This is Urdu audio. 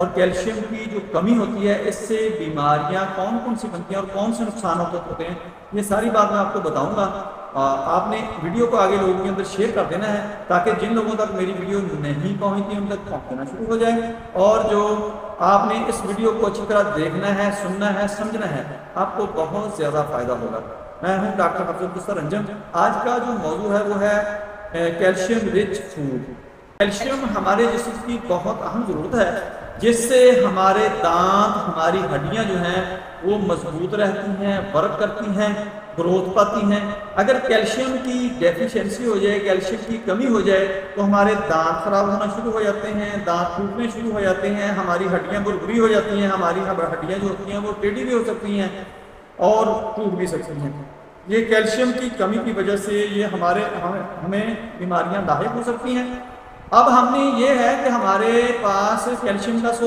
اور کیلشیم کی جو کمی ہوتی ہے اس سے بیماریاں کون کون سی بنتی ہیں اور کون سے نقصانات ہوتے ہیں، یہ ساری بات میں آپ کو بتاؤں گا۔ آپ نے ویڈیو کو آگے لوگوں کے اندر شیئر کر دینا ہے تاکہ جن لوگوں تک میری ویڈیو نہیں پہنچتی ان تک پہنچنا شروع ہو جائے، اور جو آپ نے اس ویڈیو کو اچھی طرح دیکھنا ہے، سننا ہے، سمجھنا ہے، آپ کو بہت زیادہ فائدہ ہوگا۔ میں ہوں ڈاکٹر حفظ البصر انجم۔ آج کا جو موضوع ہے وہ ہے کیلشیم رچ فوڈ۔ کیلشیم ہمارے جسم کی بہت اہم ضرورت ہے جس سے ہمارے دانت، ہماری ہڈیاں جو ہیں وہ مضبوط رہتی ہیں، ورک کرتی ہیں، گروتھ پاتی ہیں۔ اگر کیلشیم کی ڈیفیشنسی ہو جائے، کیلشیم کی کمی ہو جائے تو ہمارے دانت خراب ہونا شروع ہو جاتے ہیں، دانت ٹوٹنے شروع ہو جاتے ہیں، ہماری ہڈیاں بھربھری ہو جاتی ہیں، ہماری ہڈیاں جو ہوتی ہیں وہ ٹیڑھی بھی ہو سکتی ہیں اور ٹوٹ بھی سکتی ہیں۔ یہ کیلشیم کی کمی کی وجہ سے یہ ہمیں بیماریاں لاحق ہو سکتی ہیں۔ اب ہم نے یہ ہے کہ ہمارے پاس کیلشیم کا سورس